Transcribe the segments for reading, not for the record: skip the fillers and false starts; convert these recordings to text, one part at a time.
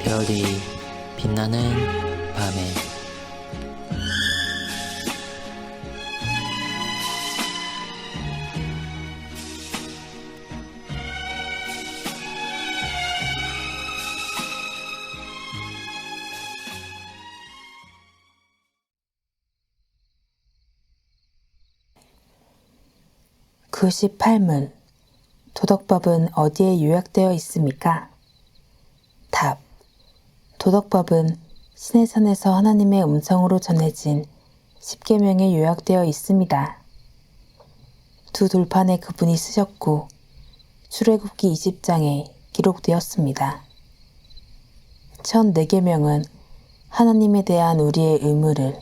별이 빛나는 밤에 (98문) 도덕법은 어디에 요약되어 있습니까? 답. 도덕법은 시내산에서 하나님의 음성으로 전해진 10계명에 요약되어 있습니다. 두 돌판에 그분이 쓰셨고 출애굽기 20장에 기록되었습니다. 첫 4계명은 하나님에 대한 우리의 의무를,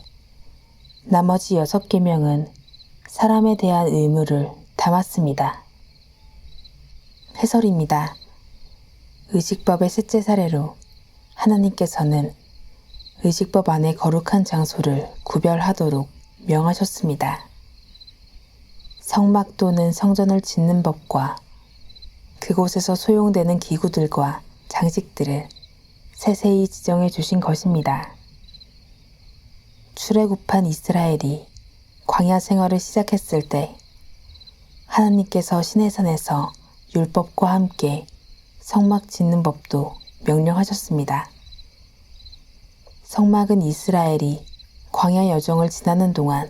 나머지 6계명은 사람에 대한 의무를 담았습니다. 해설입니다. 의식법의 셋째 사례로 하나님께서는 의식법 안에 거룩한 장소를 구별하도록 명하셨습니다. 성막 또는 성전을 짓는 법과 그곳에서 소용되는 기구들과 장식들을 세세히 지정해 주신 것입니다. 출애굽한 이스라엘이 광야 생활을 시작했을 때 하나님께서 시내산에서 율법과 함께 성막 짓는 법도 명령하셨습니다. 성막은 이스라엘이 광야 여정을 지나는 동안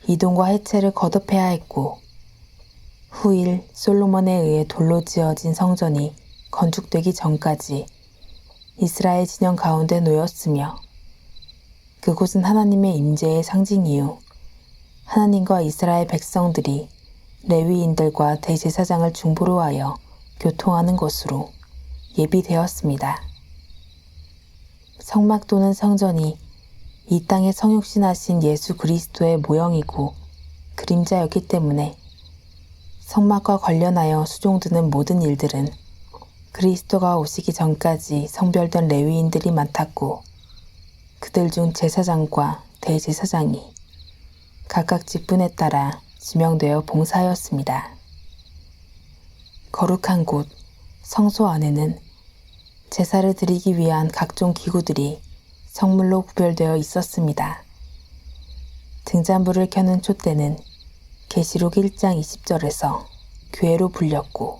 이동과 해체를 거듭해야 했고 후일 솔로몬에 의해 돌로 지어진 성전이 건축되기 전까지 이스라엘 진영 가운데 놓였으며 그곳은 하나님의 임재의 상징이요 하나님과 이스라엘 백성들이 레위인들과 대제사장을 중보로 하여 교통하는 곳으로 예비되었습니다. 성막 또는 성전이 이 땅에 성육신하신 예수 그리스도의 모형이고 그림자였기 때문에 성막과 관련하여 수종드는 모든 일들은 그리스도가 오시기 전까지 성별된 레위인들이 맡았고 그들 중 제사장과 대제사장이 각각 직분에 따라 지명되어 봉사하였습니다. 거룩한 곳, 성소 안에는 제사를 드리기 위한 각종 기구들이 성물로 구별되어 있었습니다. 등잔불을 켜는 촛대는 계시록 1장 20절에서 교회로 불렸고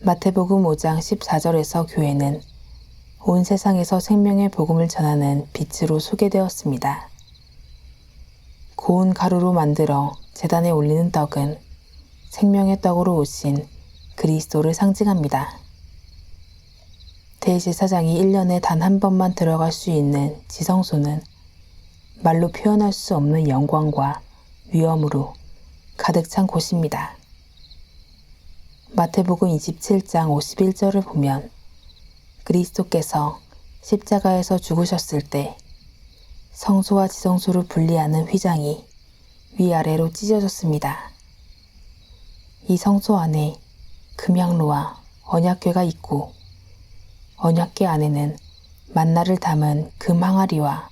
마태복음 5장 14절에서 교회는 온 세상에서 생명의 복음을 전하는 빛으로 소개되었습니다. 고운 가루로 만들어 제단에 올리는 떡은 생명의 떡으로 오신 그리스도를 상징합니다. 대제사장이 1년에 단 한 번만 들어갈 수 있는 지성소는 말로 표현할 수 없는 영광과 위엄으로 가득 찬 곳입니다. 마태복음 27장 51절을 보면 그리스도께서 십자가에서 죽으셨을 때 성소와 지성소를 분리하는 휘장이 위아래로 찢어졌습니다. 이 성소 안에 금향로와 언약궤가 있고 언약궤 안에는 만나를 담은 금 항아리와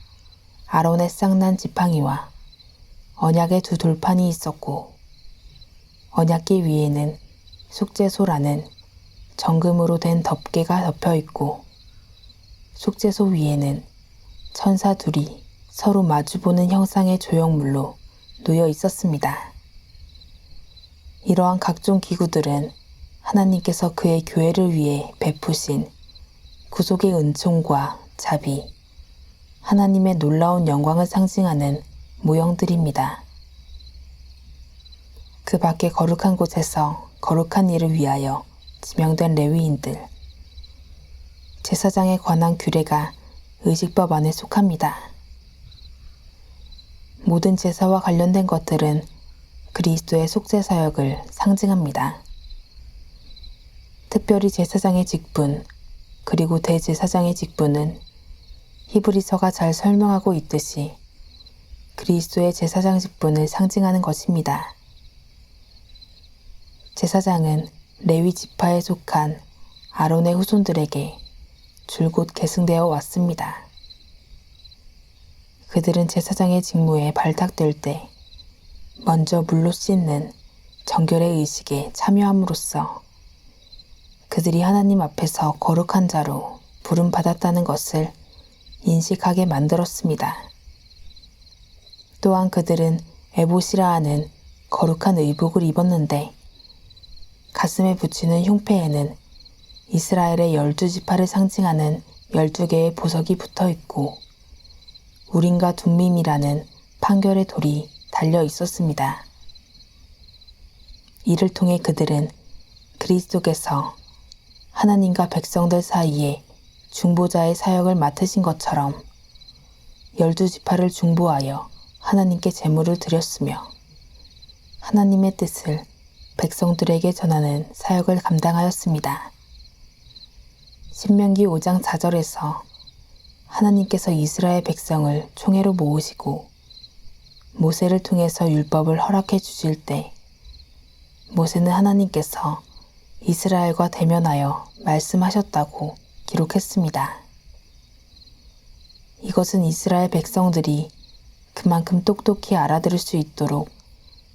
아론의 쌍난 지팡이와 언약의 두 돌판이 있었고 언약궤 위에는 속죄소라는 정금으로 된 덮개가 덮여 있고 속죄소 위에는 천사 둘이 서로 마주보는 형상의 조형물로 놓여 있었습니다. 이러한 각종 기구들은 하나님께서 그의 교회를 위해 베푸신 구속의 은총과 자비, 하나님의 놀라운 영광을 상징하는 모형들입니다. 그 밖에 거룩한 곳에서 거룩한 일을 위하여 지명된 레위인들, 제사장에 관한 규례가 의식법 안에 속합니다. 모든 제사와 관련된 것들은 그리스도의 속죄사역을 상징합니다. 특별히 제사장의 직분, 그리고 대제사장의 직분은 히브리서가 잘 설명하고 있듯이 그리스도의 제사장 직분을 상징하는 것입니다. 제사장은 레위 지파에 속한 아론의 후손들에게 줄곧 계승되어 왔습니다. 그들은 제사장의 직무에 발탁될 때 먼저 물로 씻는 정결의 의식에 참여함으로써 그들이 하나님 앞에서 거룩한 자로 부름받았다는 것을 인식하게 만들었습니다. 또한 그들은 에봇이라 하는 거룩한 의복을 입었는데 가슴에 붙이는 흉패에는 이스라엘의 12지파를 상징하는 12개의 보석이 붙어 있고 우림과 둠밈이라는 판결의 돌이 달려 있었습니다. 이를 통해 그들은 그리스도께서 하나님과 백성들 사이에 중보자의 사역을 맡으신 것처럼 12지파를 중보하여 하나님께 제물을 드렸으며 하나님의 뜻을 백성들에게 전하는 사역을 감당하였습니다. 신명기 5장 4절에서 하나님께서 이스라엘 백성을 총회로 모으시고 모세를 통해서 율법을 허락해 주실 때 모세는 하나님께서 이스라엘과 대면하여 말씀하셨다고 기록했습니다. 이것은 이스라엘 백성들이 그만큼 똑똑히 알아들을 수 있도록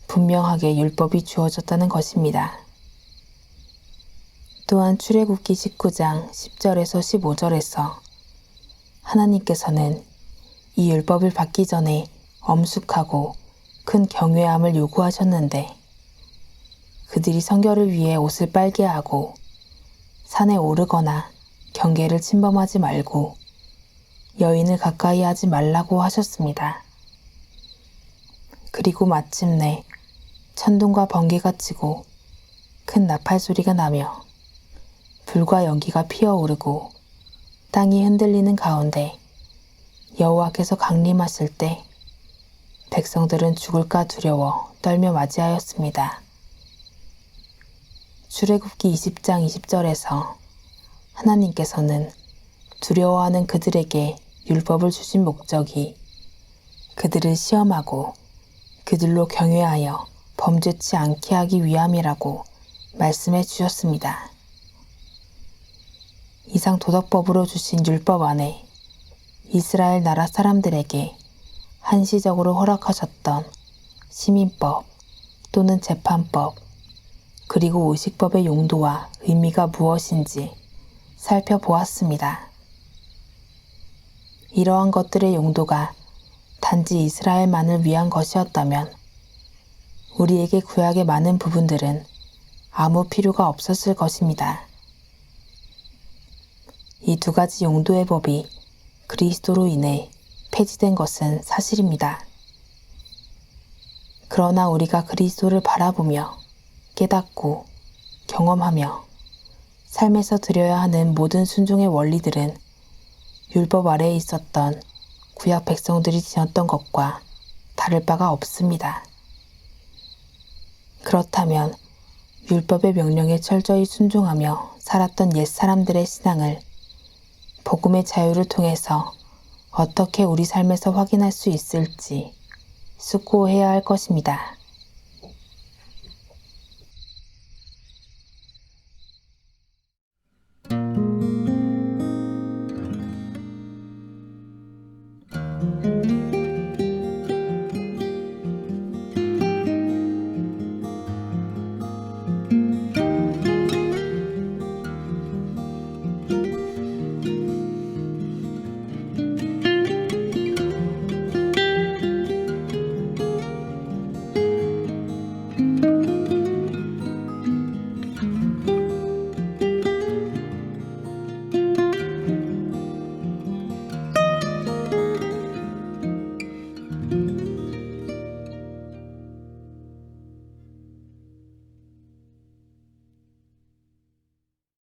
분명하게 율법이 주어졌다는 것입니다. 또한 출애굽기 19장 10절에서 15절에서 하나님께서는 이 율법을 받기 전에 엄숙하고 큰 경외함을 요구하셨는데 그들이 성결을 위해 옷을 빨게 하고 산에 오르거나 경계를 침범하지 말고 여인을 가까이 하지 말라고 하셨습니다. 그리고 마침내 천둥과 번개가 치고 큰 나팔 소리가 나며 불과 연기가 피어오르고 땅이 흔들리는 가운데 여호와께서 강림하실 때 백성들은 죽을까 두려워 떨며 맞이하였습니다. 출애굽기 20장 20절에서 하나님께서는 두려워하는 그들에게 율법을 주신 목적이 그들을 시험하고 그들로 경외하여 범죄치 않게 하기 위함이라고 말씀해 주셨습니다. 이상 도덕법으로 주신 율법 안에 이스라엘 나라 사람들에게 한시적으로 허락하셨던 시민법 또는 재판법 그리고 의식법의 용도와 의미가 무엇인지 살펴보았습니다. 이러한 것들의 용도가 단지 이스라엘만을 위한 것이었다면 우리에게 구약의 많은 부분들은 아무 필요가 없었을 것입니다. 이 두 가지 용도의 법이 그리스도로 인해 폐지된 것은 사실입니다. 그러나 우리가 그리스도를 바라보며 깨닫고 경험하며 삶에서 드려야 하는 모든 순종의 원리들은 율법 아래에 있었던 구약 백성들이 지녔던 것과 다를 바가 없습니다. 그렇다면 율법의 명령에 철저히 순종하며 살았던 옛 사람들의 신앙을 복음의 자유를 통해서 어떻게 우리 삶에서 확인할 수 있을지 숙고해야 할 것입니다.